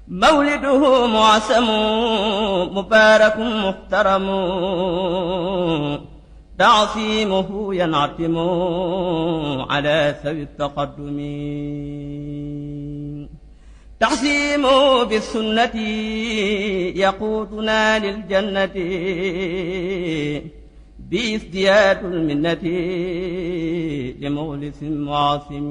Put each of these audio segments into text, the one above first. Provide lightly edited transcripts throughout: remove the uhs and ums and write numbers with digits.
مولده معسم مبارك محترم تعصيمه ينعتم على ذوي التقدم تعصيمه بالسنة يقودنا للجنة بازدياد المنة لمخلص معاصم.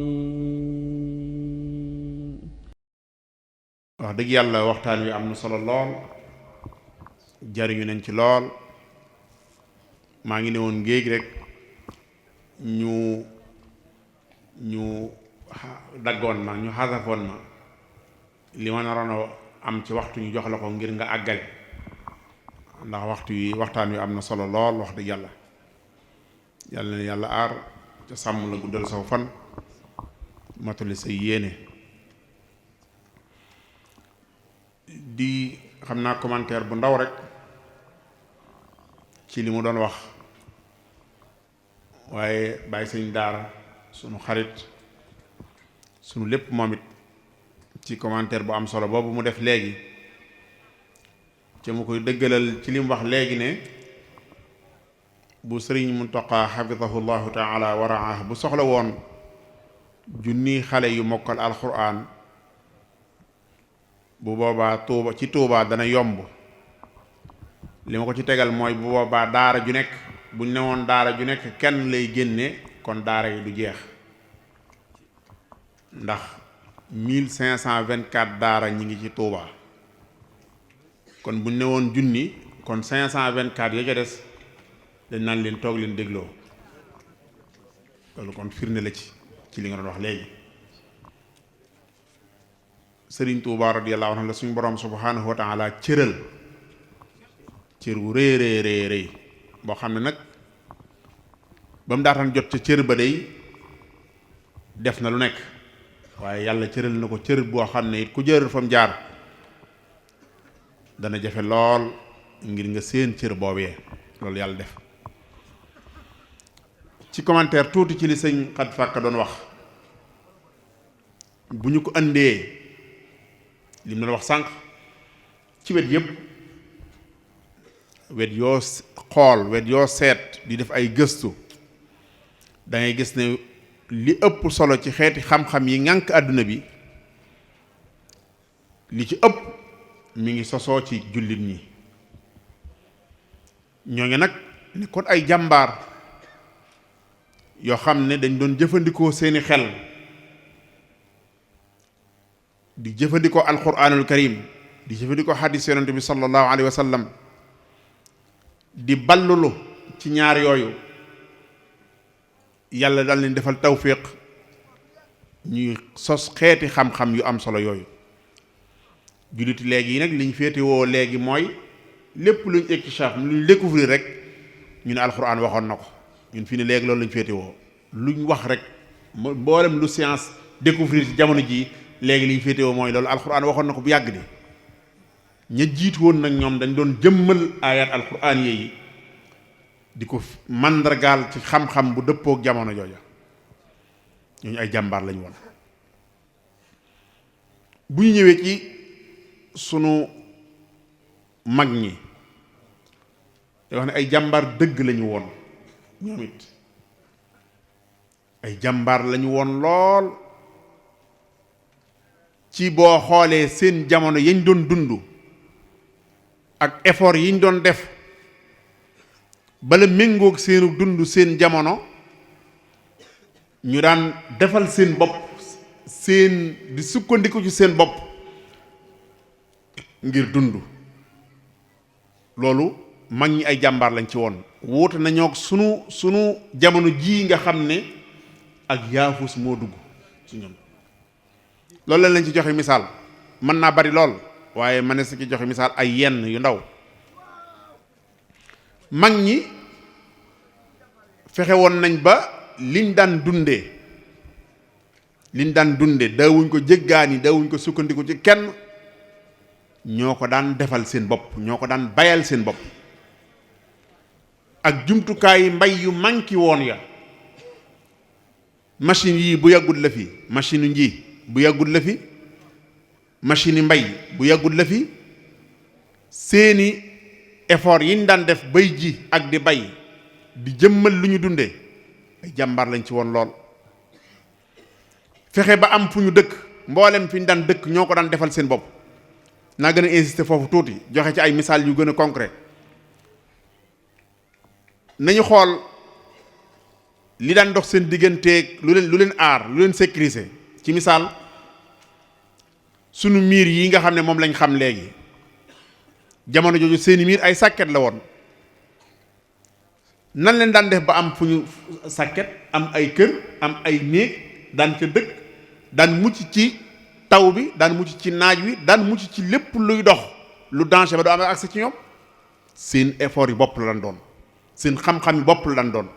wax dëgg yàlla waxtaan wi am na solo lool jariñu nañ ci lool. maa ngi ne woon ngéej rek ñu daggoon ma ñu xasafoon ma li ma naroon a am ci waxtu ñu jox la ko ngir nga àggale ndax waxtaan wi am na solo lool wax dëgg yàlla. yàlla na yàlla aar ca sàmm la guddal saw fan matali say yéene. di xam naa commentaire bu ndaw rek ci li mu doon wax waaye bàyyi sëñ daara sunu xarit sunu lépp moom it ci commentaire bu am solo boobu mu def léegi ca mu koy dëggalal ci li mu wax léegi ne bu sëriñ Muntaqa xafidahu llahu taala wa raah bu soxla woon junni xale yu mokkal alquran bu boobaa Tuuba dana yomb. li ma ko ci tegal mooy bu boobaa daara ju nekk buñ ne woon daara ju nekk kenn lay génne kon daara yi du jeex ndax 1524 daara ñi ngi ci Tuuba kon buñ ne woon junni kon 524 ya ca des dañ naan leen toog leen dégloo loolu kon firnde la ci li nga doon wax léegi. Sëriñ Tuuba radiyallahu anhu la suñu borom subhanahu wa taala cëral cër bu rëy boo xam ne nag ba mu daataan jot ca cër ba day def na lu nekk waaye yàlla cëral na ko cër boo xam ne it ku jër fa mu jaar dana jafe lool ngir nga seen cër boobee loolu yàlla def. ci commentaire tuuti ci li sëñ xat fàkka doon wax bu ñu ko andee li mu doon wax sànq ci wet yépp wet yoo xool wet yoo seet di def ay gëstu da ngay gis ne li ëpp solo ci xeeti xam-xam yi ngànk àdduna bi li ci ëpp mi ngi sosoo ci jullit ñi ñoo ngi nag ni kon ay jàmbaar yoo xam ne dañ doon jëfandikoo seeni xel di jëfandikoo alquranul karim di jëfandikoo xadis yonent bi sallallahu alayhi wa sallam di ballulu ci ñaar yooyu yàlla dal leen defal tawfiq ñuy sos xeeti xam-xam yu am solo yooyu. julliti léegi yi nag liñ féetewoo léegi mooy lépp luñ iktishaaf luñ découvrir rek ñu ne alquran waxoon na ko ñun fii ne léegi loolu lañ féetewoo luñ wax rek mboolem lu science découvrir ci jamono jii léegi liñ féetewoo mooy loolu alquran waxoon na ko bu yàgg de ña jiitu woon nag ñoom dañ doon jëmmal ayat alquran yi di ko màndargaal ci xam-xam bu dëppook jamono jooja ñooñu ay jàmbaar lañ woon. bu ñu ñëwee ci sunu mag ñi day wax ne ay jàmbaar dëgg lañu woon ñoom it ay jàmbaar lañu woon lool ci boo xoolee seen jamono yañ doon dund ak effort yiñ doon def bala méngoog seenu dund seen jamono ñu daan defal seen bopp seen di sukkandiku ci seen bopp ngir dund loolu mag ñi ay jàmbaar lañ ci woon wuute nañoo ak sunu jamono jii nga xam ne ak yaafus moo dugg ci ñoom loolu lañ ci joxe misaal mën naa bari lool waaye ma ne si ci joxe misaal ay yenn yu ndaw. mag ñi fexe woon nañ ba liñ daan dunde daawuñ ko jéggaani daawuñ ko sukkandiku ci kenn ñoo ko daan defal seen bopp ñoo ko daan bayal seen bopp ak jumtukaay mbay yu manki woon ya machine yii bu yàggul la fi machine nji bu yàggul la fi machine yi mbay bu yàggul la fi seeni effort yi ñu daan def bay ji ak di bay di jëmmal lu ñu dundee ay jàmbaar lañ ci woon lool. fexe ba am fu ñu dëkk mboolem fi ñu daan dëkk ñoo ko daan defal seen bopp. naa gën a insister foofu tuuti joxe ci ay misaal yu gën a concret nañu xool li daan dox seen digganteeg lu leen aar lu leen sécuriser ci misaal sunu miir yi nga xam ne moom lañ xam léegi jamono jooju seeni miir ay sàkket la woon nan leen daan def ba am fu ñu sàkket am ay kër am ay néeg daan ca dëkk daan mucc ci taw bi daan mucc ci naaj wi daan mucc ci lépp luy dox lu danger ba doo am accès ci ñoom seen effort yi bopp la daan doon seen xam-xam yi bopp la daan doon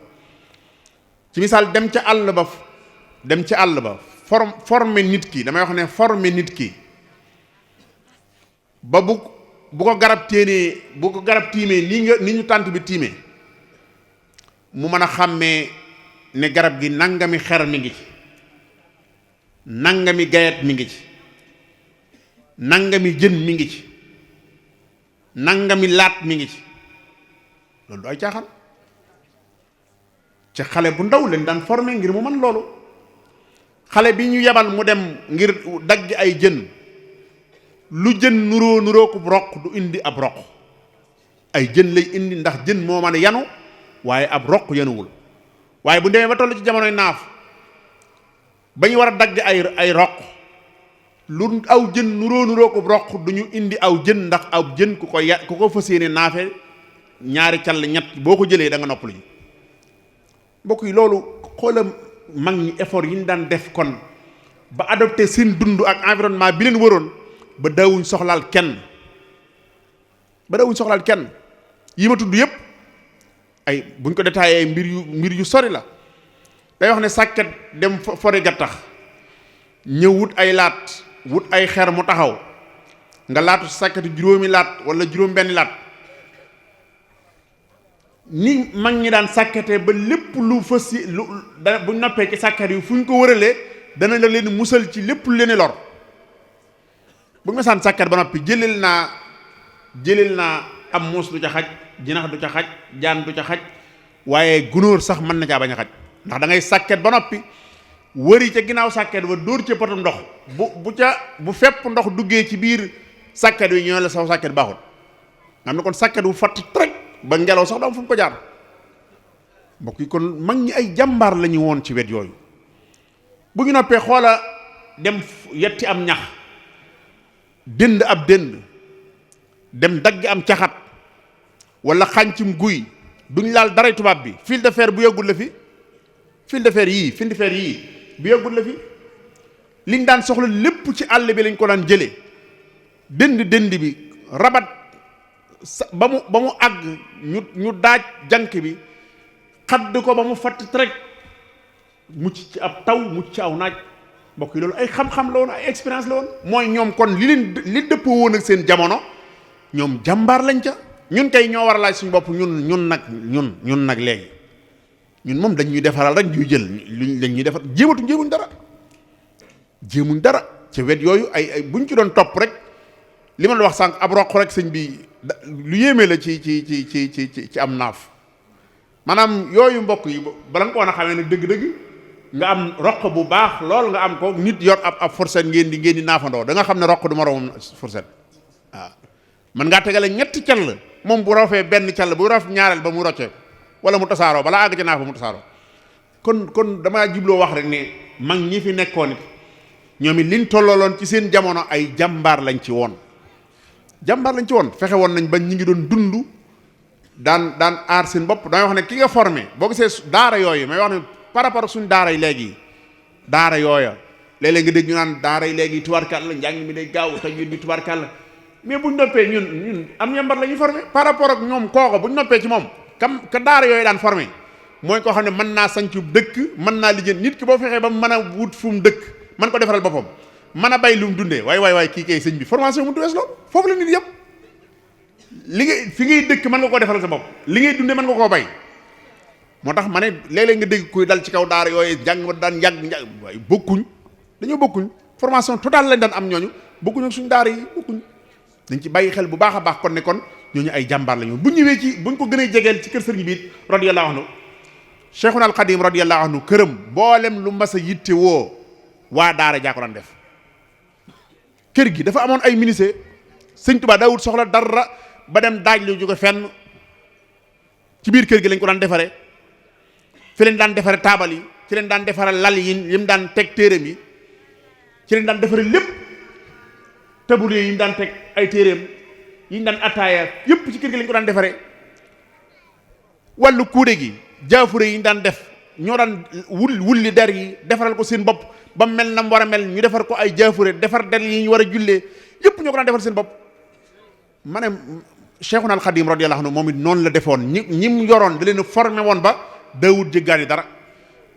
ci misaal dem ca àll ba former nit ki damay wax ne former nit ki ba bu ko garab tiimee ni ñu tànt bi tiimee mu mën a xàmmee ne garab gi nangami xer mi ngi ci nangami gayet mi ngi ci nangami jën mi ngi ci nangami laat mi ngi ci loolu du ay caaxaan ci xale bu ndaw leen daan formé ngir mu mën loolu xale bi ñu yebal mu dem ngir dagg ay jën lu jën nuroo ko roq du indi ab roq ay jën lay indi ndax jën moo mën a yanu waaye ab roq yanuwul waaye bu demee ba toll ci jamonoy naaf ba ñu war a dagg ay roq lu aw jën nuroo ko roq du ñu indi aw jën ndax aw jën ku ko fas yéene naafe ñaari call ñett boo ko jëlee da nga noppalu ji mbokk yi loolu xoolam mag ñi effort yi ñu daan def kon ba adopté seen dund ak environnement bi leen waroon ba daawuñ soxlaal kenn yi ma tudd yépp ay buñ ko détaillé ay mbir yu sori la day wax ne sàkket dem fori gattax ñëw wut ay laat wut ay xer mu taxaw nga laatu sàkketi juróomi laat wala juróom benn laat ni mag ñi daan sàkkete ba lépp lu fës yi lu da buñ noppee ci sàkket yi fu ñu ko wëralee dana la leen musal ci lépp lu leen lor bu ñu masaan sàkket ba noppi jëleel naa am muus du ca xaj jinax du ca xaj jaan du ca xaj waaye gunóor sax mën na caa bañ a xaj ndax da ngay sàkket ba noppi wëri ca ginnaaw sàkket ba dóor ca potam ndox bu fepp ndox duggee ci biir sàkket wi ñoo la saw sàkket baaxul nga xam ne kon sàkket wu fatt rek ba ngelaw sax da am fu mu ko jaar mbokk yi kon mag ñi ay jàmbaar la ñu woon ci wet yooyu bu ñu noppee xoola dem yetti am ñax dënd ab dënd dem dagg am caxat wala xàncum guy duñ laal daray tubaab bi fil de fer bu yëgul la fi fil de fer yii bu yëgul la fi liñ daan soxla lépp ci àll bi lañ ko daan jëlee dënd bi rabat ba mu àgg ñu daaj jànk bi xadd ko ba mu fatt rek mucc ci ab taw mucc ci aw naaj mbokk yi loolu ay xam-xam la woon ay expérience la woon mooy ñoom kon li dëppoo woon ak seen jamono ñoom jàmbaar lañ ca ñun kay ñoo war a laaj suñu bopp ñun nag léegi ñun moom dañ ñuy defaral rek ñuy jël lañ ñuy defar jéemuñ dara ca wet yooyu ay buñ ci doon topp rek li ma la wax sànq ab roq rek sëñ bi lu yéeme la ci am naaf maanaam yooyu mbokk yi bala nga ko woon a xamee ne dëgg-dëgg nga am roq bu baax lool nga am ko nit yor ab fourchette ngeen di naafandoo da nga xam ne roq du moroomam fourchette waaw man ngaa tegale ñetti call moom bu rofee benn call bu rof ñaareel ba mu rocce wala mu tasaaroo balaa àgg ci naaf ba mu tasaaroo kon damaa jubloo wax rek ne mag ñi fi nekkoon it ñoom it liñ tollooloon ci seen jamono ay jàmbaar lañ ci woon fexe woon nañ ba ñi ngi doon dund daan aar seen bopp damay wax ne ki nga formé boo gisee daara yooyu may wax ne par rapport ak suñu daara yi léegi daara yooya léeg-léeg nga dégg ñu naan daara yi léegi tubaarkàlla njàng mi day gaaw tajwid bi tubaarkàlla mais buñ noppee ñun am yambar la ñuy formé par rapport ak ñoom kooko buñ noppee ci moom ka daara yooyu daan formé mooy koo xam ne mën naa sancu dëkk mën naa lijjën nit ki boo fexee ba mën a wut fu mu dëkk mën ko defaral boppam mën a bay lu mu dundee waay kii kay sëñ bi formation mu duwees loolu foofu la nit yëpp li ngay fi ngay dëkk mën nga koo defaral sa bopp li ngay dundee mën nga koo bay moo tax ma ne léeg-léeg nga dégg kuy dal ci kaw daara yooyu jàng ma daan yàgg waaye dañoo bokkuñ formation totale lañ daan am ñooñu bokkuñu ak suñu daara yi bokkuñ. dañ ci bàyyi xel bu baax a baax kon ne kon ñooñu ay jàmbaar lañu bu ñëwee ci buñ ko gënee jegeel ci kër sëriñ bi it radiyallahu anhu Cheikhuna al Xadim radiyallahu anhu këram boolem lu mas a yitte woo waa daara jaa ko daan def. kër gi dafa amoon ay ministère sëñ Tuubaa daawut soxla dara ba dem daaj lu jóge fenn ci biir kër gi lañ ko daan defaree fi leen daan defaree taabal yi ci leen daan defaree lal yi mu daan teg téereem yi ci leen daan defaree lépp tabulier yi mu daan teg ay téereem yi ñu daan attaaya yëpp ci kër gi lañ ko daan defaree wàllu kuude gi jaafure yi ñu daan def ñoo daan wulli der yi defaral ko seen bopp ba mel na mu war a mel ñu defar ko ay jaafure defar der yi ñu war a jullee yëpp ñoo ko daan defar seen bopp. ma ne Cheikhuna al Xadim radiyallahu anhu moom it noonu la defoon ñi mu yoroon da leen formé woon ba daawut jéggaani dara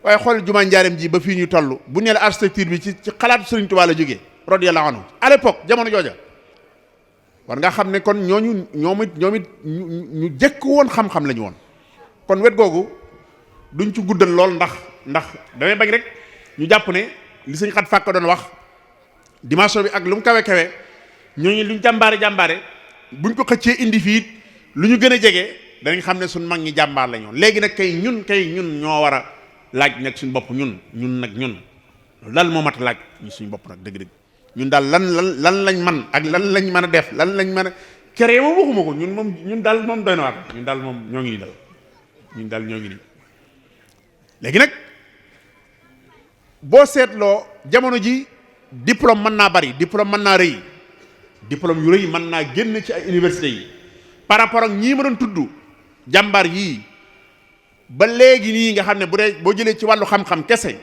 waaye xool jumaa njaareem ji ba fii ñu toll bu nee la architecture bi ci xalaatu Sëriñ Tuubaa la jógee radiyallahu anhu à l'époque jamono jooja war nga xam ne kon ñoom it ñu jekk woon xam-xam la ñu woon kon wet googu duñ ci guddal lool ndax damay bañ rek ñu jàpp ne li Sëñ Xat Fàkk doon wax dimension bi ak lu mu kawe ñooñu luñ jàmbaare buñ ko xëccee indi fii lu ñu gën a jege danañ xam ne suñ mag ñi jàmbaar la ñoon léegi nag kay ñun ñoo war a laaj nag suñ bopp ñun dal moo mat a laaj ñu suñ bopp nag dëgg-dëgg ñun daal lan lañ man ak lan lañ mën a def lan lañ mën a kere moom waxuma ko ñun daal moom doy na waar ñun daal moom ñoo ngi nii léegi nag boo seetloo jamono ji diplôme mën naa bari diplôme mën naa rëy diplôme yu rëy mën naa génn ci ay université yi par rapport ak ñii ma doon tudd jàmbaar yii ba léegi nii nga xam ne bu dee boo jëlee ci wàllu xam-xam kese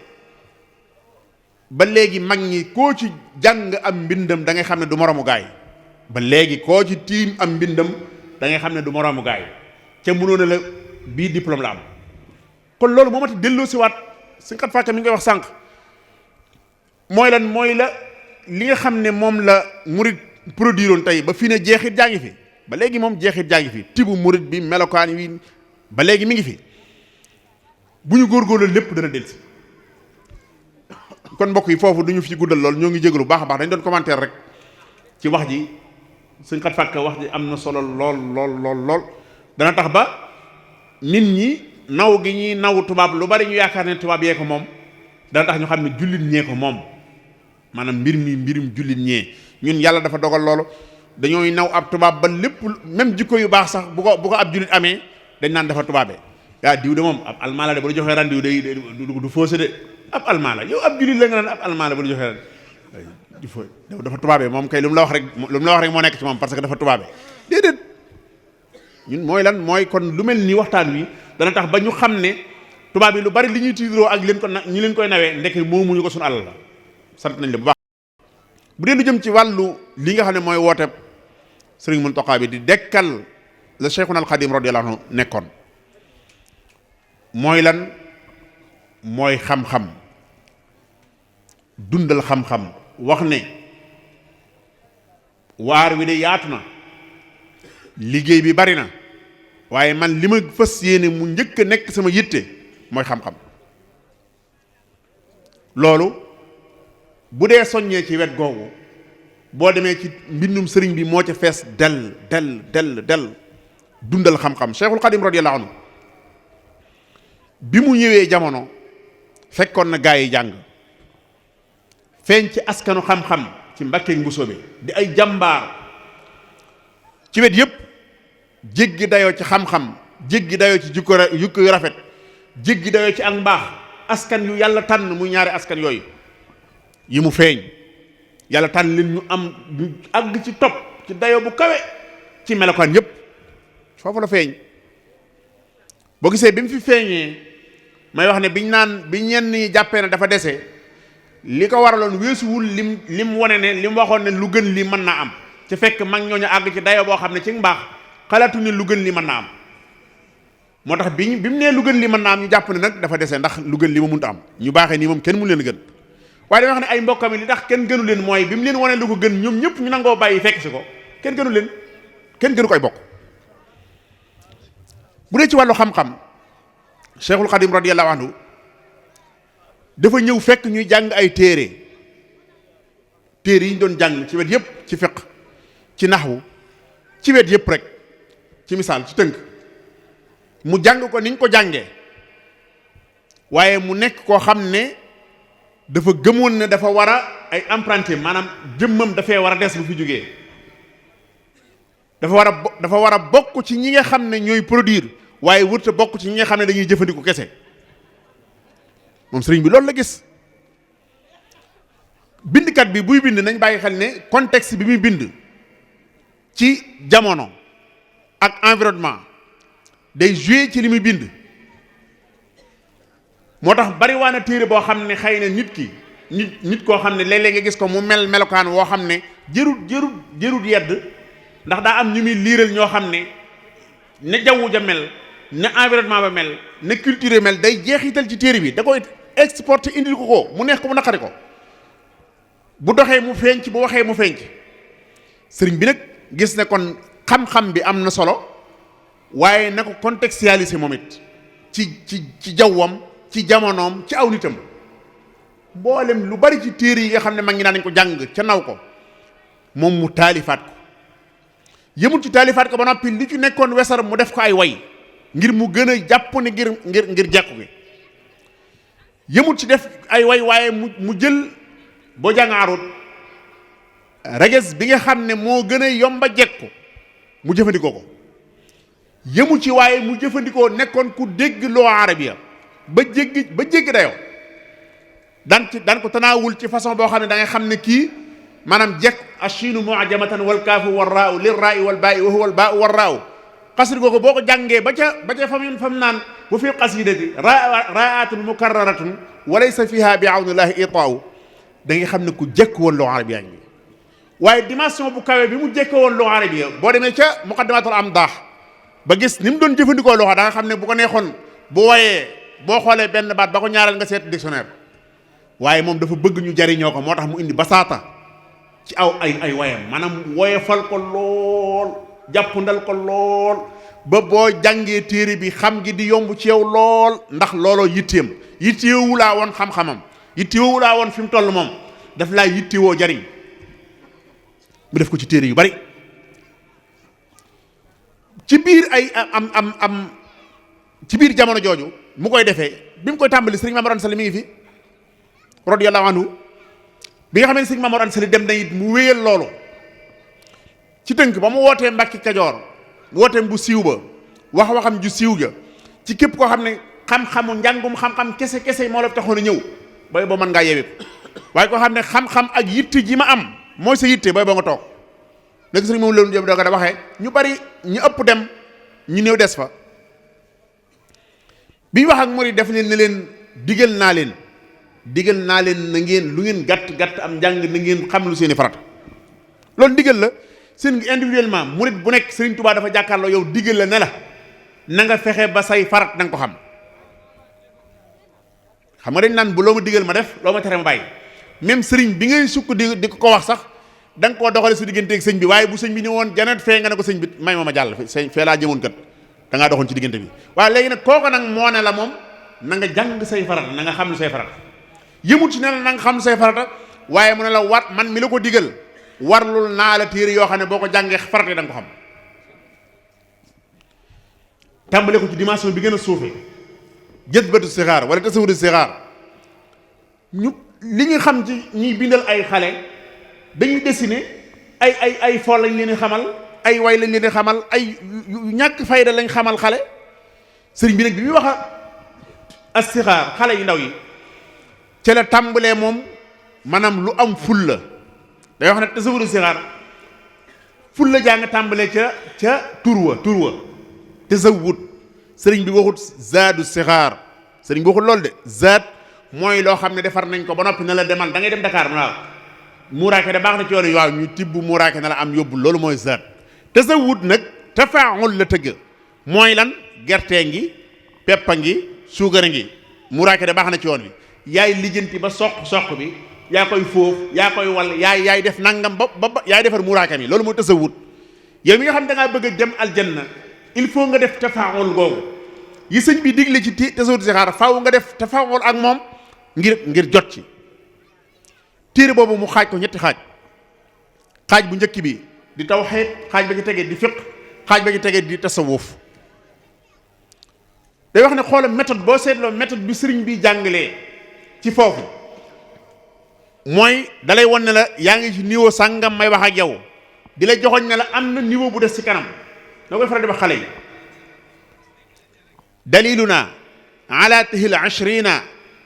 ba léegi mag ñi koo ci jàng am mbindam da ngay xam ne du moroomu gaay ba léegi koo ci tiim am mbindam da ngay xam ne du moroomu gaay ca mënoon a la bii diplôme la am kon loolu moo ma tax delloo si waat Sëñ Xat Fàkk mi ngi koy wax sànq mooy la li nga xam ne moom la murit produire woon tey ba fii ne jeexit jaa ngi fi ba léegi moom jeexit jaa ngi fi tibu murit bi melokaan wi ba léegi mi ngi fi bu ñu góorgóorlu lépp dana dellusi kon mbokk yi foofu duñu fi guddal lool ñoo ngi jégalu baax a baax dañ doon commentaire rek ci wax ji Sëñ Xat Fàkk wax ji am na solo lool dana tax ba nit ñi naw gi ñuy naw tubaab lu bari ñu yaakaar ne tubaab yee ko moom dana tax ñu xam ne jullit ñee ko moom maanaam mbirum jullit ñee ñun yàlla dafa dogal loolu dañooy naw ab tubaab ba lépp même jikko yu baax sax bu ko ab jullit amee dañ naan dafa tubaabee yaa diw de moom ab almaa la de bu la joxee ran diw day du faussé de ab almaa la yow ab jullit la nga naan ab almaa la bu la joxee ran dafa tubaabee moom kay lu mu la wax rek moo nekk ci moom parce que dafa tubaabee déedéet ñun mooy kon lu mel ni waxtaan wi dana tax ba ñu xam ne tubaab yi lu bari li ñuy tiidiroo ak ñi leen koy nawee ndekk moomuñu ko suñu alal la sant nañ la bu baax bu dee lu jëm ci wàllu li nga xam ne mooy woote Sëriñ Muntaxa bi di dekkal la Cheikhuna al Xadim radiyallahu anhu nekkoon mooy lan mooy xam-xam dundal xam-xam wax ne waar wi de yaatu na liggéey bi bari na waaye man li ma fas yéene mu njëkk a nekk sama yitte mooy xam-xam loolu bu dee soññee ci wet googu boo demee ci mbindum sëriñ bi moo ca fees del dundal xam-xam Cheikhul Xadim radiyallahu anhu bi mu ñëwee jamono fekkoon na gaa yi jàng feeñ ci askanu xam-xam ci Mbàkke Mbusoobe di ay jàmbaar ci wet yépp jéggi dayoo ci xam-xam jéggi dayoo ci jukko yu rafet jéggi dayoo ci ak mbaax askan yu yàlla tànn muy ñaari askan yooyu yi mu feeñ yàlla tànn leen ñu am ñu àgg ci topp ci dayoo bu kawe ci melokaan yépp foofu la feeñ boo gisee bi mu fi feeñee may wax ne bi ñenn ñi jàppee ne dafa dese li ko waraloon weesuwul lim wone ne lim waxoon ne lu gën li mën naa am ci fekk mag ñooñu àgg ci dayoo boo xam ne ci mbaax xalaatu ne lu gën li mën naa am moo tax bi mu nee lu gën li mën naa am ñu jàpp ne nag dafa dese ndax lu gën li ma mënta am ñu baaxee nii moom kenn mënu leen gën waaye dama wax ne ay mbokkam yi li tax kenn gënu leen mooy bi mu leen wone lu ko gën ñoom ñëpp ñu nangoo bàyyi fekk si ko kenn gënu leen kenn gënu koy bokk bu dee ci wàllu xam-xam Cheikhul Khadim radiyallahu anhu dafa ñëw fekk ñuy jàng ay téere téere yi ñu doon jàng ci wet yëpp ci fiqh ci naxwu ci wet yëpp rek ci misaal ci tënk mu jàng ko niñ ko jàngee waaye mu nekk koo xam ne dafa gëmoon ne dafa war a ay emprunté maanaam jëmmam dafay war a des bu fi jógee dafa war a bokk ci ñi nga xam ne ñooy produire waaye wërta bokk ci ñi nga xam ne dañuy jëfandiku kese moom sëriñ bi loolu la gis. bindkat bi buy bind nañ bàyyi xel ne contexte bi muy bind ci jamono ak environnement day jouer ci li muy bind moo tax bari waa na téere boo xam ne xëy na nit koo xam ne léeg-léeg nga gis ko mu melokaan woo xam ne jërut yedd ndax daa am ñu muy liiral ñoo xam ne jawwu ja mel ne environnement ba mel ne culture mel day jeexital ci téere bi da koy exporter indil ko mu neex ko mu naqari ko bu doxee mu feeñ ci bu waxee mu feeñ ci sëriñ bi nag gis ne kon xam-xam bi am na solo waaye na ko contextualiser moom it ci jawwam ci jamonoom ci aw nitam mboolem lu bari ci téere yi nga xam ne mag ñi naan nañ ko jàng ca naw ko moom mu taalifaat ko yëmul ci taalifaat ko ba noppi li ci nekkoon wesar mu def ko ay way ngir mu gën a jàpp ne ngir jekku gi yëmul ci def ay way waaye mu jël boo jàngaarut reges bi nga xam ne moo gën a yomba jekku mu jëfandikoo ko yëmu ci waaye mu jëfandikoo nekkoon ku dégg loo arabiya ba jéggi dayoo daan ko tanaawul ci façon boo xam ne da ngay xam ne kii maanaam jekk ashinu mu'jamatan wal kaafu war raa'u lir raa'i wal baa'i wa huwa al baa'u war raa'u xasida googu boo ko jàngee ba ca fam naan bu fi qasidati raa'atun mukarraratun wa laysa fiha bi awnillahi itaa'u da ngay xam ne ku jekk woon loo arabiya ngi waaye dimension bu kawe bi mu jekk woon loo arabiya boo demee ca muqaddimatul amdah ba gis ni mu doon jëfandikoo loo da nga xam ne bu ko neexoon bu wooyee boo xoolee benn baat ba ko ñaaral nga seet dictionnaire waaye moom dafa bëgg ñu jariñoo ko moo tax mu indi basaata ci ay wayam maanaam woyefal ko lool jàppandal ko lool ba boo jàngee téere bi xam gi di yomb ci yow lool ndax looloo yitteewulaa woon xam-xamam yittewulaa woon fi mu toll moom daf laa yittewoo jariñ mu def ko ci téere yu bari ci biir ay ci biir jamono jooju mu koy defee bi mu koy tàmbali sëriñ Mamadou Anta Sali mi ngi fi radiyallahu anhu bi nga xam ne sëriñ Mamadou Anta Sali dem na it mu wéyal loolu ci tënk ba mu wootee Mbàkke Kajoor wooteem bu siiw ba waxam ju siiw ja ci képp koo xam ne xam-xamu njàngum xam-xam kese moo la taxoon a ñëw bay boo mën ngaa yewi ko waaye koo xam ne xam-xam ak yitte ji ma am mooy sa yitte bay boo nga toog nekk sëriñ moom loolu jëm dooga da waxee ñu bari ñu ëpp dem ñu néew des fa bi wax ak murid def leen ne leen digal naa leen na ngeen lu ngeen gàtt am njàng na ngeen xam lu seeni farata loolu digal la seen individuellement murid bu nekk Sëriñ Tuubaa dafa jàkkaarloo yow digal la ne la na nga fexe ba say farat na nga ko xam nga dañ naan bu loo ma digal ma def loo ma tere ma bàyyi même sëriñ bi ngay sukk di ko wax sax da nga koo doxale sa digganteeg sëñ bi waaye bu sëñ bi ni woon janet fee nga ne ko sëñ bi may ma jàll fee laa jëmoon kat da ngaa doxoon ci diggante bi waaye léegi nag kooku nag moo ne la moom na nga jàng say farata na nga xam lu say farata yëmut ci ne la na nga xam lu say farata waaye mu ne la war man mi la ko digal warlul naa la téere yoo xam ne boo ko jàngee farata da nga ko xam tàmbale ko ci dimension bi gën a suufee jëzbatu sixaar wala tasawudu sixaar ñu li ñu xam ci ñuy bindal ay xale dañuy dessiner ay fol lañ leen di xamal ay way lañ leen di xamal ay ñàkk fayda lañ xamal xale sëriñ bi nag bi muy wax a sixaar xale yu ndaw yi ca la tàmbalee moom maanaam lu am ful la day wax ne tasawudu sixaar ful la jàng tàmbalee ca tur wa tasawud sëriñ bi waxut zaadu sixaar sëriñ bi waxut loolu de zaad mooy loo xam ne defar nañ ko ba noppi na la demal da ngay dem Dakar waaw muuraake da baax na ci yoon yi waaw ñu tibb muuraake na la am yóbbu loolu mooy zaad tasawud nag tafaawul la tëgg mooy lan gertee ngi peppa ngi suugara ngi muuraake da baax na ci yoon wi yaay lijjanti ba soq bi yaa koy foofu yaa koy wal yaay def nangam ba yaay defar muuraake mi loolu mooy tasawud yow mi nga xam ne da ngaa bëgg a dem aljanna il faut nga def tafaawul googu yi sëñ bi digle ci tasawud sixaar faaw nga def tafaawul ak moom ngir jot ci téere boobu mu xaaj ko ñetti xaaj xaaj bu njëkk bi di tawhiid, xaaj ba ci tegee di fiqh, xaaj ba ci tegee di tasawuf. day wax ne xoola méthode boo seetloo méthode bi sëriñ bi jàngalee ci foofu mooy dalay won ne la yaa ngi ci niveau sàngam may wax ak yow di la joxoñ ne la am na niveau bu des ci kanam. noo koy faral di wax xale yi daliluna ala tahil ashrina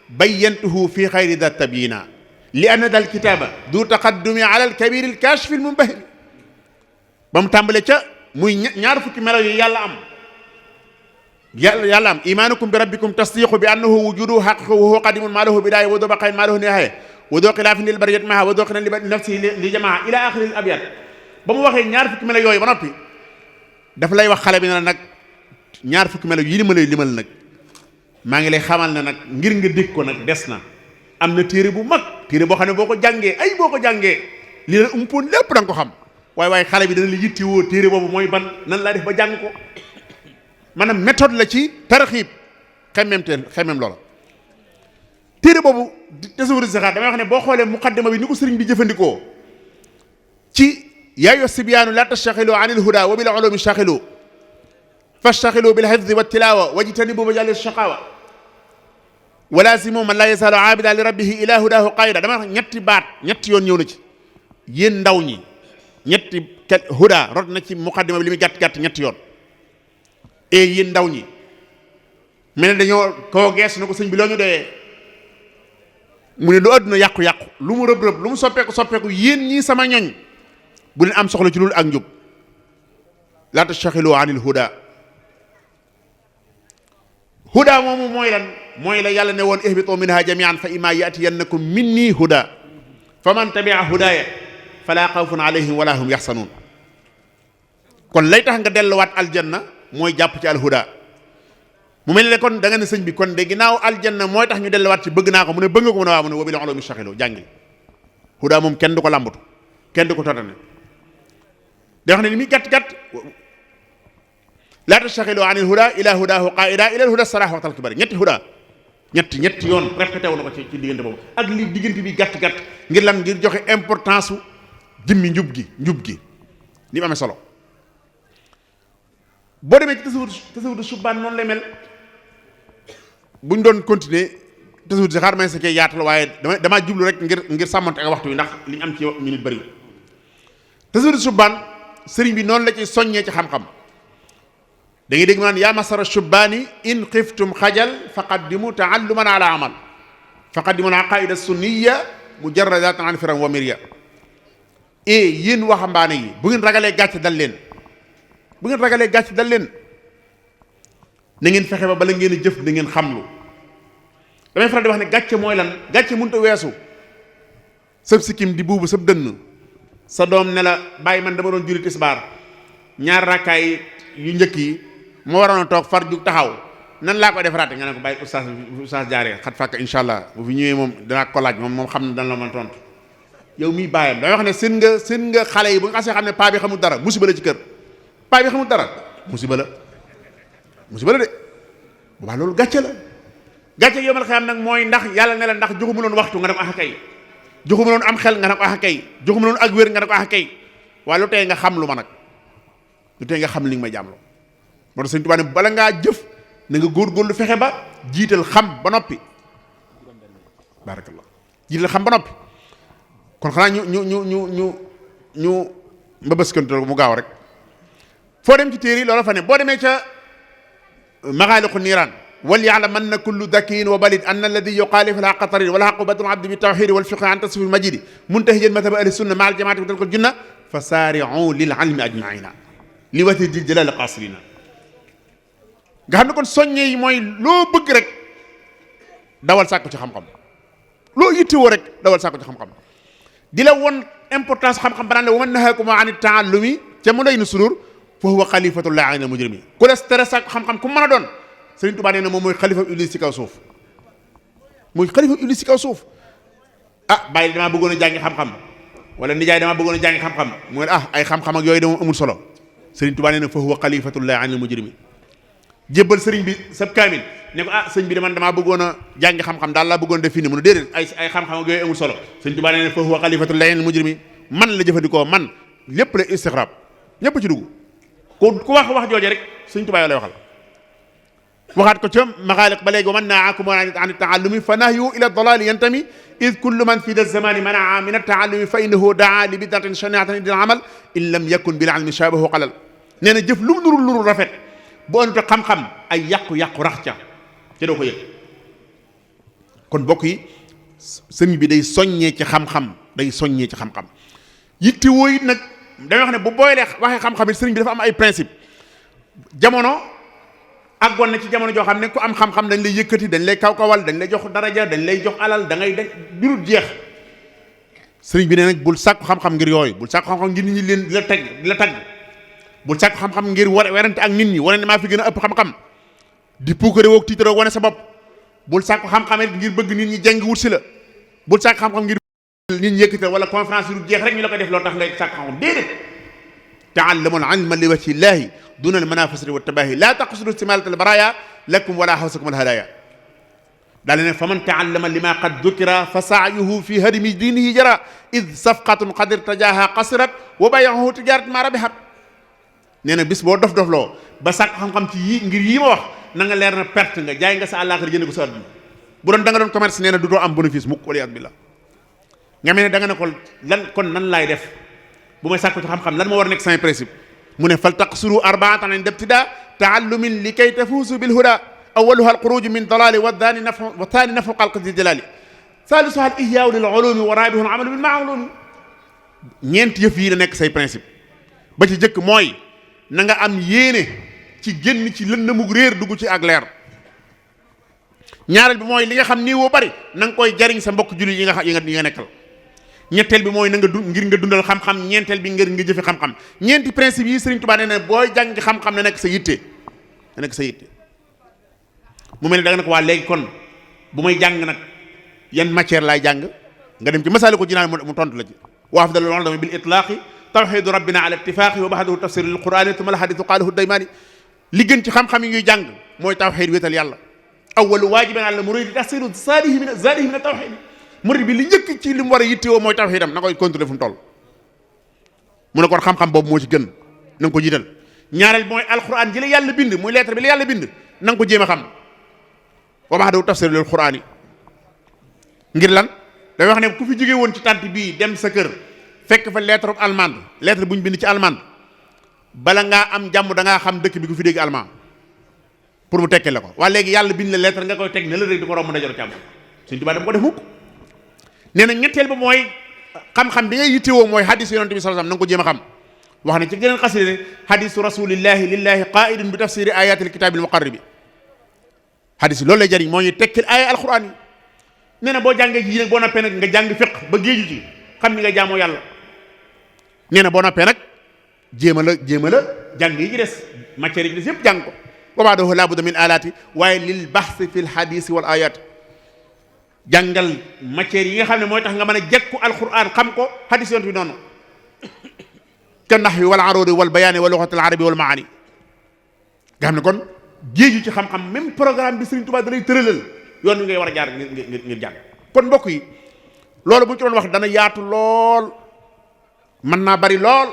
bayyantuhu fi xayri da tabyina li anna dal kitaba du taqaddumi ala al kabir al kashif al munbahir ba mu tàmbale ca muy ñaar fukki melo yi yàlla am imanukum bi rabbikum tasdiqu bi annahu wujudu haqiqu wa huwa qadimun ma lahu bidaya wa du baqayn ma lahu nihaya wa du xilaafin lil bariyat maha wa du xinan li nafsihi li jamaa ila axiri al abyat ba mu waxee ñaar fukki melo yooyu ba noppi dafa lay wax xale bi ne nag ñaar fukki melo yi li ma lay limal nag maa ngi lay xamal ne nag ngir nga dégg ko nag des na am na téere bu mag téere boo xam ne boo ko jàngee li la umpoon lépp da nga ko xam waaye xale bi dana la yittewoo téere boobu mooy ban nan laa def ba jàng ko maanaam méthode la ci tarxiib xemmem loola téere boobu tasawudu sixaar damay wax ne boo xoolee muqaddima bi ni ko sëriñ bi jëfandikoo ci yaa ayyuha sibyaanu laa tastaxilu an ilhuda wa bil ulumi staxilu fastaxilu bil hifdi wa tilawa wajtanibu majalis shaqawa wa lazimu man laa yasalu aabida li rabbihi ila hudahu qaida dama wax ñetti yoon ñëw na ci yéen ndaw ñi ñetti huda rot na ci muqaddima bi li muy gàtt ñetti yoon yéen ndaw ñi mel ne dañoo koo gees na ko sëñ bi loo ñu doyee mu ne lu àdduna yàqu-yàqu lu mu rëb-rëb lu mu soppeeku yéen ñii sama ñoñ bu leen am soxla ci loolu ak njub laa tastaxilu anil huda moomu mooy la yàlla ne woon ihbitu minha jamian fa imma yatiyannakum minni huda fa man tabia hudaya fala xawfun alayhim wala hum yaxsanuun kon lay tax nga delluwaat aljanna mooy jàpp ci alhuda mu mel ne kon da nga ne sëñ bi kon de ginnaaw aljanna mooy tax ñu delluwaat ci bëgg naa ko mu ne bëgg nga ko mu ne waaw mu ne wa bil ulumi staxilu jàngil huda moom kenn du ko làmbatu kenn du ko totane da wax ne ni muy gàtt laa tastaxilu an il huda ila hudahu qaida ila huda salah waxtal kibari ñetti huda ñetti yoon répété wu na ko ci diggante boobu ak li diggante bi gàtt ngir lan ngir joxe importance su jëmmi njub gi ni mu amee solo boo demee ci tasawudu subbaan noonu lay mel buñ doon continuer tasawudu si xaar may sa kee yaatal waaye damaa jublu rek ngir sàmmante ak waxtu wi ndax li ñu am ci minute bëri tasawudu subbaan sëriñ bi noonu la ci soññee ci xam-xam da ngay dégg ma naan yaa masara shubbaani in xiftum xajal faqaddimu taalluman ala amal faqaddimu al aqaida sunniya mujarradatan an firan wa mirya yéen waxambaane yi bu ngeen ragalee gàcce dal leen na ngeen fexe ba bala ngeen a jëf da ngeen xamlu damay faral di wax ne gàcce mooy lan gàcce mënut a weesu sëb sikkim di buubu sëb dënn sa doom ne la bàyyi man dama doon julli tisbaar ñaar rakkaay yu njëkk yi moo waroon a toog far jug taxaw nan laa koy defaraate nga ne ko bàyyi oustaz jaaree xat fàkk insha allah bu fi ñëwee moom danaa ko laaj moom xam ne dana la mën tontu yow mii bàyyam damay wax ne seen nga xale yi bu nga xasee xam ne paa bi xamul dara musiba la ci kër paa bi xamul dara musiba la de waaw loolu gàcce la gàcce yomal xiyam nag mooy ndax yàlla ne la ndax joxuma loon waxtu nga ne ko ax kay joxuma loon am xel nga ne ko ax kay joxuma loon ak wér nga ne ko ax kay waaye lu tey nga xam lu ma nag lu tey nga xam li nga may jàmloo moo tax Sëñ Tuubaa ne bala ngaa jëf na nga góorgóorlu fexe ba jiital xam ba noppi barakallah jiital xam ba noppi kon xanaa ñu mbëbëskantal mu gaaw rek foo dem ci téere yi loola fa ne boo demee ca maxaaliqu niiraan wal ya'lamanna kullu dakiyin wa balid anna alladi yuxaalifu al-haqqa tarid wal haqqu badru abdi bi tawxidi wal fiqhi an tasawufi majidi muntahijan madhaba ahli sunna ma al jamaati wa tarkul junna fa saari'u lil ilmi ajmaina li wati dil jalal qasirina nga xam ne kon soññe yi mooy loo bëgg rek dawal sàkku ci xam-xam loo yittewoo rek dawal sàkku ci xam-xam di la won importance xam-xam ba naan la wa man nahaakum an taallumi ca mu doy na sudur fa huwa xalifatullahi ala mujrimin ku la tere sàkku xam-xam ku mën a doon Sëriñ Tuubaa nee na moom mooy xalifa iblis ci kaw suuf mooy xalifa iblis ci kaw suuf bàyyi damaa bëggoon a jàngi xam-xam wala nijaay damaa bëggoon a jàngi xam-xam mooy ay xam-xam ak yooyu dama amul solo Sëriñ Tuubaa nee na fa huwa xalifatullahi ala mujrimin jébbal sëriñ bi sab kaamil ne ko sëñ bi man damaa bëggoon a jàngi xam-xam daal laa bëggoon def fii ni mu ne déedéet ay xam-xam ak yooyu amul solo Sëriñ Tuubaa nee na fa huwa xalifatullahi ala mujrimin man la jëfandikoo man lépp la istixraab ñépp ci dugg ku wax jooje rek Sëriñ Tuubaa lay waxal. waxaat ko ca maxaaliq ba léegi wa man nahaakum an taallumi fa nahyu ila dalali yantami id kullu man fi da zamani manaa min ataallumi fa innahu daa li bidatin shaniatin dil amal in lam yakun bil ilmi shabahu qalal. nee na jëf lu mu nuru rafet bu ëndute xam-xam ay yàqu-yàqu rax ca te doo ko yëg. kon bokk yi sëñ bi day soññee ci xam-xam yitte woo it nag damay wax ne bu booylee waxee xam-xam it sëriñ bi dafa am ay principe. jamono àggoon na ci jamono joo xam ne ku am xam-xam dañ lay yëkkati dañ lay kaw-kawal dañ lay jox daraja dañ lay jox alal da ngay birul jeex. sëriñ bi ne nag bul sàkku xam-xam ngir yooyu bul sàkku xam-xam ngir nit ñi leen di la tagg bul sàkku xam-xam ngir werante ak nit ñi wane ne maa fi gën a ëpp xam-xam di puukare woog tiitaroo wane sa bopp. bul sàkku xam-xam it ngir bëgg nit ñi jàng wut si la bul sàkku xam-xam ngir nit ñi yëkkati wala conférence yu jeex rek ñu la ko def loo tax ngay sàkku xam-xam déedéet. ta'allamul ilma li wajhi llahi duna al manafasati wa tabahi la taqsudu istimalat al baraya lakum wala hawsakum al hadaya. daal ne fa man ta'allama lima qad dhukira fa sa'yuhu fi hadmi dinihi jara id safqatun qad irtajaha qasirat wa bay'uhu tijarat ma rabihat. nee na bis boo dof-dofloo ba sàkk xam-xam ci yii ngir yii ma wax na nga leer na perte nga jaay nga sa àllaaxira jënd ko sa àdduna bu doon da nga doon commerce nee na du doo am bénéfice mukk waliyaas billah. nga mel ne da nga ne ko kon nan laay def bu may sàkku ci xam-xam lan moo war a nekk sama principe mu ne fal taqsuru arbaatan inda ibtida taallumin li kay tafuusu bil huda awaluha al xuruju min dalali wa thani nafu xalq di jalali salisuha al ihyaau lil ulumi wa rabihu al amalu bil ma'lumi. ñeent yëf yi na nekk say principe ba ci jëkk mooy na nga am yéene ci génn ci lëndëmug réer dugg ci ak leer. ñaareel bi mooy li nga xam nii woo bari na nga koy jariñ sa mbokk jullit yi nga nekkal. ñetteel bi mooy na nga ngir nga dundal xam-xam ñeenteel bi ngir nga jëfe xam-xam. ñeenti principe yi Sëriñ Tuubaa nee na booy jàng xam-xam na nekk sa yitte mu mel ne da nga ne ko waa léegi kon bu may jàng nag yan matière laay jàng nga dem ci Masaalikul Jinaan mu tontu la ci wa afdalul ulumi bil itlaaqi tawxidu rabbina ala ittifaqi wa baxdahu tafsir lil qurani tuma al hadithu qaalahu daymaani. li gën ci xam-xam yi ñuy jàng mooy tawxid wéetal yàlla awwalu waajibin ala muridi tahsilu zaadihi min tawxid. murid bi li njëkk ci li mu war a yittewoo mooy tawxidam na koy contrôler fu mu toll. mu ne kon xam-xam boobu moo ci gën na nga ko jiital. ñaareel mooy alquran ji la yàlla bind muy lettre bi la yàlla bind na nga ko jéem a xam wa baxdahu tafsir lil qurani. ngir lan day wax ne ku fi jóge woon ci tànt bii dem sa kër fekk fa lettre allemande lettre bu ñu bind ci allemande bala ngaa am jàmm da ngaa xam dëkk bi ku fi dégg allemand pour mu tekkee la ko waaye léegi yàlla bind la lettre nga koy teg ne la rek di ko romb ndeyjoor càmm Sëriñ Tuubaa dama ko def mukk. nee na ñetteel ba mooy xam-xam bi ngay yittewoo mooy hadisu yonent bi sallallahu alayhi wasallam na nga ko jéem a xam wax na ci geneen xasida hadisu rasulillahi lillahi qaidun bi tafsiri ayatil kitabil muqarribi. hadis yi loolu lay jariñ moo ñuy tekkil aaya alquran yi. nee na boo jàngee ci nag boo noppee nag nga jàng fiq ba géeju ci xam ni nga jaamoo yàlla. nee na boo noppee nag jéem a la jàng yi ci des matière yi ci des yëpp jàng ko wa ba'dahu laa budda min alaati waaye lil bahsi fil hadisi wal ayat. jàngal matière yi nga xam ne mooy tax nga mën a jekku alquran xam ko hadis yoon bi noonu ka nahwi wal arudi wal bayaani wa lughati al arabi wal maani. nga xam ne kon géeju ci xam-xam même programme bi Sëriñ Tuubaa da lay tëralal yoon wi ngay war a jaar ngir jàng. kon mbokk yi loolu bu ñu ci doon wax dana yaatu lool mën naa bari lool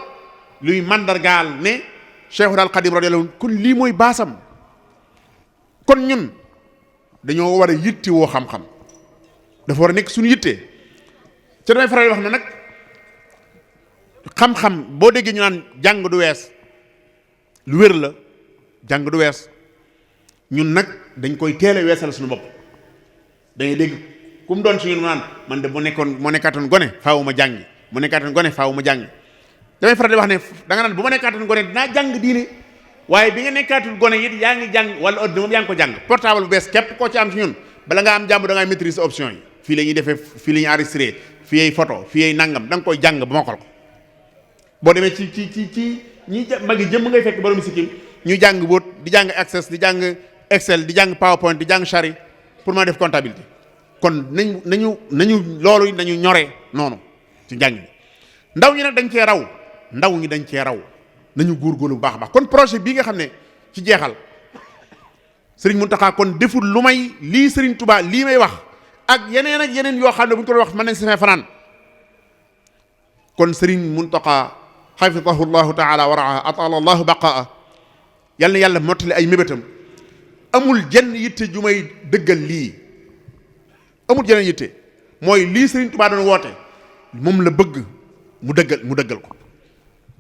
luy mandargaal ne Cheikhul Xadim radiyallahu anhu kon lii mooy baasam. kon ñun dañoo war a yittewoo xam-xam dafa war a nekk suñu yitte te damay faral wax ne nag xam-xam boo déggee ñu naan jàng du wees lu wér la jàng du wees ñun nag dañ koy teel a weesal suñu bopp. dangay dégg ku mu doon ci ñun naan man de moo nekkaatoon gone faawu ma jàngi mu nekkaatoon gone faawu ma jàngi. damay faral di wax ne da nga naan bu ma nekkaatoon gone dinaa jàng diine waaye bi nga nekkaatul gone it yaa ngi jàng wala ordinaire moom yaa ngi ko jàng. portable bu bees képp koo ci am ci ñun bala nga am jàmm da ngay maîtriser option yi fii la ñuy defee fii la ñuy enregistré fii ay photo fii ay nangam da nga koy jàng ba mokkal ko. boo demee ci ñi magi jëmm ngay fekk borom sikkim ñuy jàng Word di jàng Access di jàng Excel di jàng PowerPoint di jàng Shari pour ma def comptabilité. kon nañu loolu nañu ñoree noonu ci njàng bi ndaw ñi nag dañ cee raw nañu góorgóorlu bu baax a baax. kon projet bii nga xam ne ci jeexal Serigne Mountakha kon deful lu may lii Serigne Touba lii may wax ak yeneen yoo xam ne bu ñu ko wax mën nañ si fee fanaan kon sëriñ Muntaqa xafidahu llahu taala wa raa atala allahu baqaa yal na yàlla mottali ay mébétam amul jenn yitte ju may dëggal lii amul jenn yitte mooy lii sëriñ Tuubaa doon woote moom la bëgg mu dëggal ko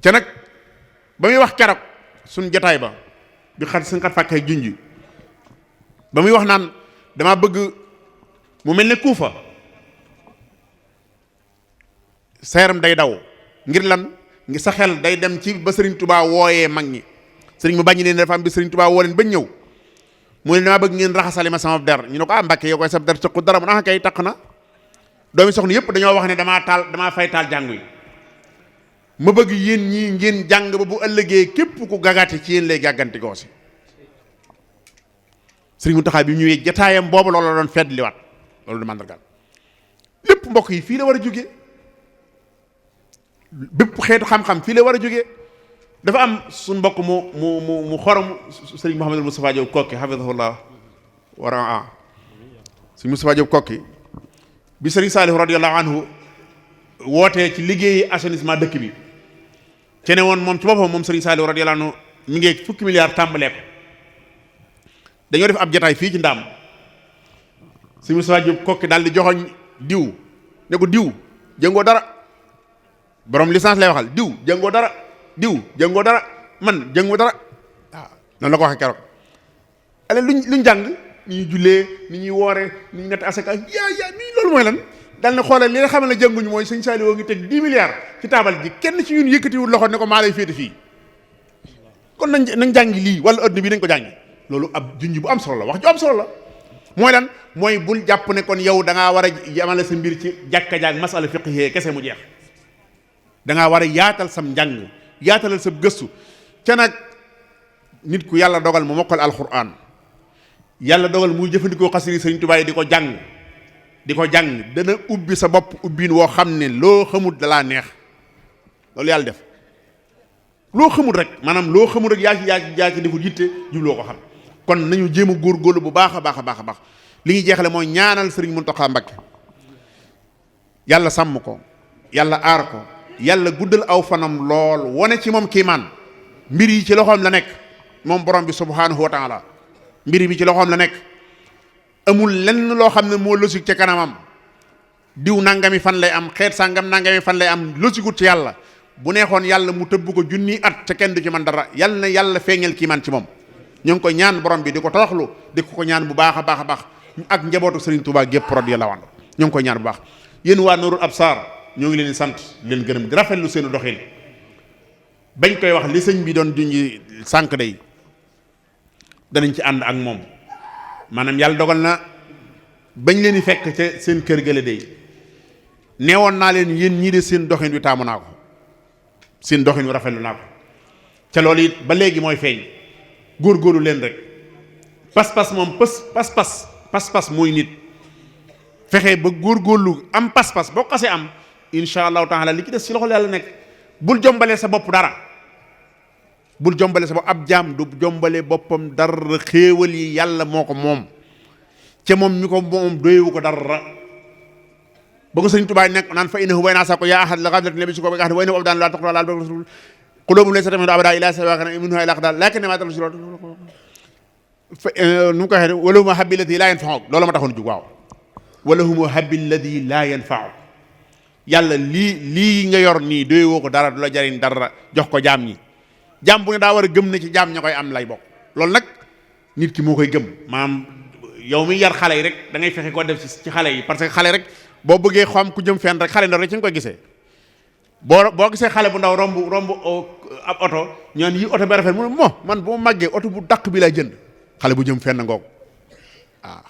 ca nag ba muy wax keroog suñ jataay ba bi suñ xat fàkkee junj ba muy wax naan dama bëgg mu mel ne Kuufa sa yaram day daw ngir lan ngi sa xel day dem ci ba sëriñ Tuubaa wooyee mag ñi sëriñ mu bañ leen dafa am bi sëriñ Tuubaa woo leen bañ ñëw mu ne damaa bëgg ngeen raxasale ma sama der ñu ne ko Mbàkke yow koy sa der tëqu dara mu naa kay taq na doomi soxna yëpp dañoo wax ne damaa fay taal jàng yi ma bëgg yéen ñii ngeen jàng ba bu ëllëgee képp ku gagate ci yéen lay gàgganti koo si sëriñ Muntaxa bi ñëwee jataayam boobu loolu la doon feddliwaat loolu du màndargaal lépp mbokk yi fii la war a jóge bépp xeetu xam-xam fii la war a jóge dafa am suñ mbokk mu xorom sëriñ Mouhamadou Moustapha Diop kokki hafidahullah wa raa sëriñ Moustapha Diop kokki bi sëriñ Saalihu radiyallahu anhu wootee ci liggéeyi assainissement dëkk bi te ne woon moom ci boppam moom sëriñ Saalihu radiyallahu anhu mi ngi fukki milliards tàmbalee ko dañoo def ab jataay fii ci ndaam sëriñ Moustapha Diop kokki daal di joxoñ diw ne ko diw jëngoo dara borom licence lay waxal diw jëngoo dara man jëngoo dara waaw noonu la ko waxee keroog ale luñ jàng ni ñuy jullee ni ñuy woore ni ñuy nett asaka yaa nii loolu mooy lan dal ne xoolal li nga xam ne jànguñu mooy sëñ Saliou ngi teg 10 milliards ci taabal ji kenn ci ñun yëkkatiwul loxo ne ko maa lay féete fii kon nañ jàngi lii wala adduna bi nañ ko jàngi loolu ab junj bu am solo la wax ju am solo la mooy lan mooy bul jàpp ne kon yow da ngaa war a yamale sa mbir ci jàkka jaag masala fiqhiyee kese mu jeex da ngaa war a yaatal sam njàng yaatalal sa gëstu ca nag nit ku yàlla dogal mu mokkal alquran yàlla dogal muy jëfandikoo xasida Sëriñ Tuubaa di ko jàng dana ubbi sa bopp ubbiin woo xam ne loo xamul dalaa neex loolu yàlla def loo xamul rek maanaam loo xamul rek yaa ci deful yitte jubloo ko xam kon nañu jéem a góorgóorlu bu baax a baax li ñuy jeexale mooy ñaanal Sëriñ Muntaxa Mbakke yàlla sàmm ko yàlla aar ko yàlla guddal aw fanam lool wane ci moom kiimaan mbir yi ci loxoom la nekk moom borom bi subhaanahu wa taala mbir bi ci loxoom la nekk amul lenn loo xam ne moo logique ca kanamam diw nangami fan lay am xeet sàngam nangami fan lay am logique ci yàlla bu neexoon yàlla mu tëbb ko junni at ca kenn du ci man dara yàlla na yàlla feeñal kiimaan ci moom ñu ngi koy ñaan borom bi di ko toroxlu di ko ñaan bu baax a baax ak njabootu Serigne Touba gépp radiyallahu anhu ñu ngi koy ñaan bu baax yéen waa Nuurul Absaar ñoo ngi leen di sant leen gërëm di rafetlu seenu doxin bañ koy wax li sëñ bi doon junji sànq day danañ ci ànd ak moom maanaam yàlla dogal na bañ leen di fekk ca seen kër gële day neewoon naa leen yéen ñii de seen doxin wi taamu naa ko seen doxin wi rafetlu naa ko ca loolu it ba léegi mooy feeñ góorgóorlu leen rek pas-pas moom pas-pas mooy nit fexe ba góorgóorlu am pas-pas boo xasee am insha allahu taala li ci des ci loxol yàlla nekk bul jombalee sa bopp dara bul jombale sa bopp ab jaam du jombale boppam dara xéewal yi yàlla moo ko moom ca moom mi ko moom doyewu ko dara ba ko Sëriñ Tuubaa nekk naan fa innahu bayna sa ko yaa ahad la qabilatu nabi su ko ba nga xam ne way na abdaan la taqra la rasul qulubum laysa tamit abada ila sawaqana minha ila qadal lakin ma tal sura nu mu ko waxee wala huma habbi alladi la yanfa'u loolu ma taxoon jug waaw wala huma habbi alladi la yanfa'u yàlla lii nga yor nii doyewoo ko dara du la jariñ dara jox ko jaam ñi jaam bu ne daa war a gëm ne ci jaam ña koy am lay bokk loolu nag nit ki moo koy gëm maanaam yow mi yar xale yi rek da ngay fexe koo def ci xale yi parce que xale rek boo bëggee xam ku jëm fenn rek xale ndaw rek ci nga koy gisee boo gisee xale bu ndaw romb ab oto ñaan yi oto bi rafet mu ne man bu ma màggee oto bu dàq bi lay jënd xale bu jëm fenn ngoog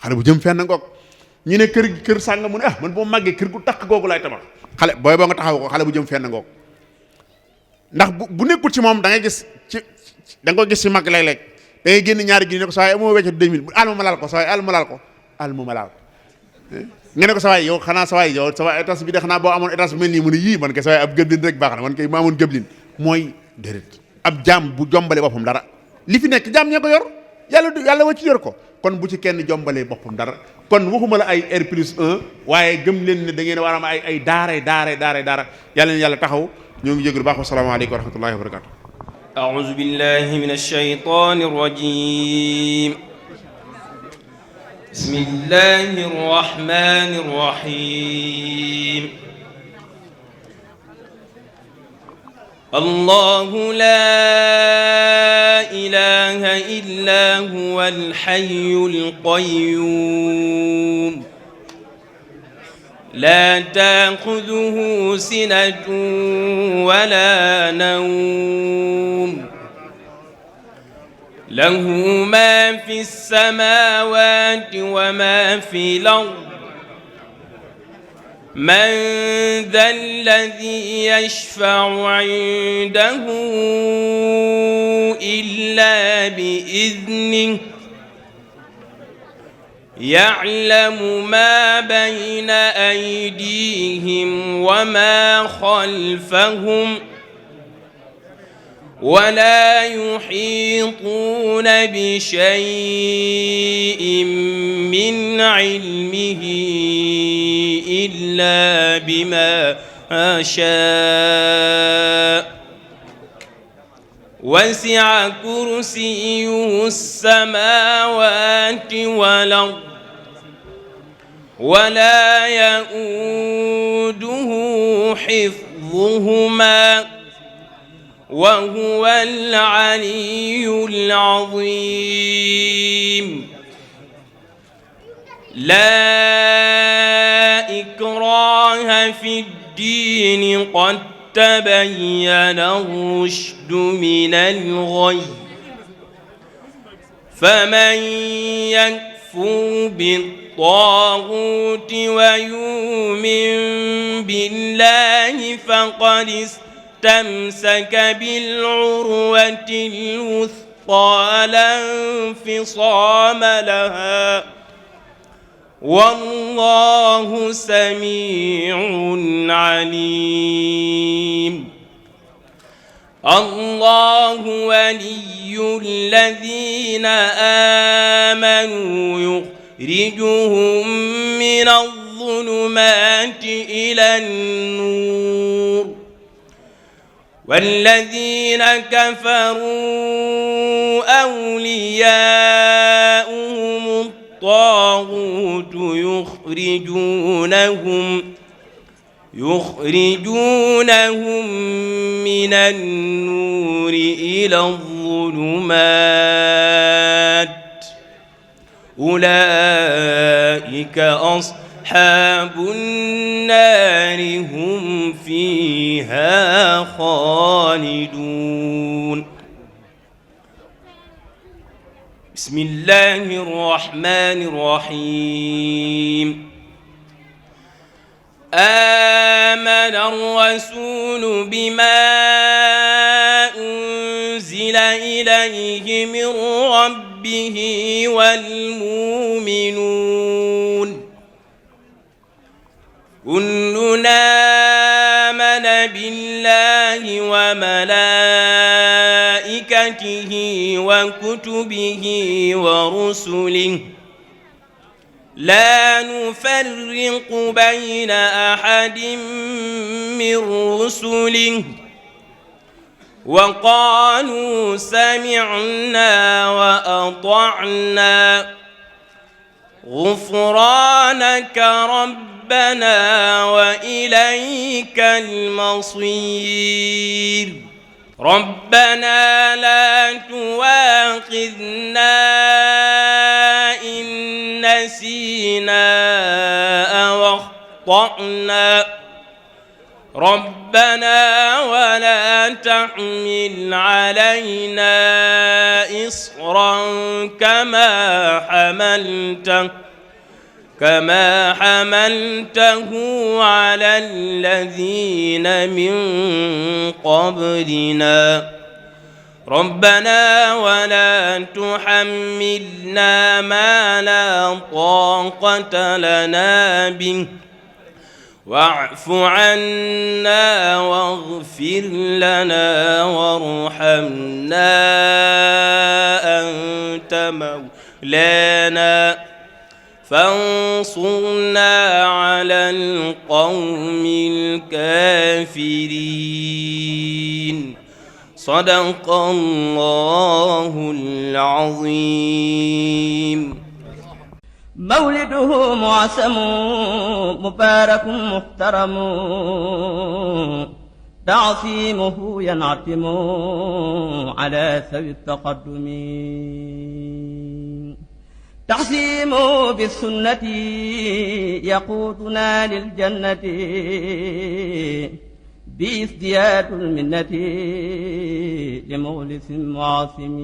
xale bu jëm fenn ngoog ñu ne kër sànga mu ne man bu ma màggee kër gu dàq googu lay tabax xale booy boo nga taxaw ko xale bu jëm fenn ngoog ndax bu nekkul ci moom da ngay gis da nga ko gis ci mag léeg-léeg da ngay génn ñaari gi ne ko saa waay amoo wecc 2000 alma ma laal ko saa waay alma ma laal ko nga ne ko sa waay yow xanaa sa waay yow sa waay étage bi de xanaa boo amoon étage bu mel nii mu ne yii man kay sa waay ab gëblin rek baax na man kay mu amoon gëblin mooy déedéet ab jaam bu jombale boppam dara li fi nekk jaam ñee ko yor yàlla wacc yor ko. kon bu ci kenn jombalee boppam dara kon waxuma la ay R+1 waaye gëm leen ne da ngeen war a am ay daara yàlla leen yàlla taxaw. ñoo ngi jégalu baax. wassalaamu aleykum wa rahmatullahi wa barakatuh. أعوذ بالله من الشيطان الرجيم. بسم الله الرحمن الرحيم. الله لا إله إلا هو الحي القيوم لا تأخذه سنة ولا نوم له ما في السماوات وما في الأرض من ذا الذي يشفع عنده إلا بإذنه يعلم ما بين أيديهم وما خلفهم ولا يحيطون بشيء من علمه إلا بما شاء وسع كرسيه السماوات والأرض ولا يؤوده حفظهما وهو العلي العظيم. لا إكراه في الدين قد تبين الرشد من الغي فمن يكفر بالطاغوت ويؤمن بالله فقد استمسك بالعروة الوثقى لا انفصام لها والله سميع عليم. الله ولي الذين آمنوا يخرجهم من الظلمات إلى النور والذين كفروا أولياؤهم الطاغوت يخرجونهم من النور إلى الظلمات أولئك أصحاب النار هم فيها خالدون. بسم الله الرحمن الرحيم. آمن الرسول بما أنزل إليه من ربه والمؤمنون كلنا آمن بالله وملائكته وكتبه ورسله لا نفرق بين أحد من رسله وقالوا سمعنا وأطعنا غفرانك ربنا وإليك المصير. ربنا لا تؤاخذنا إن نسينا أو أخطأنا ربنا ولا تحمل علينا إصرا كما حملته على الذين من قبلنا ربنا ولا تحملنا ما لا طاقة لنا به واعف عنا واغفر لنا وارحمنا أنت أنت مولانا فانصرنا على القوم الكافرين صدق الله العظيم. مولده معسم مبارك محترم تعصيمه ينعتم على سوي التقدم تعصيم بالسنة يقودنا للجنة بازدياد المنة لمخلص معاصم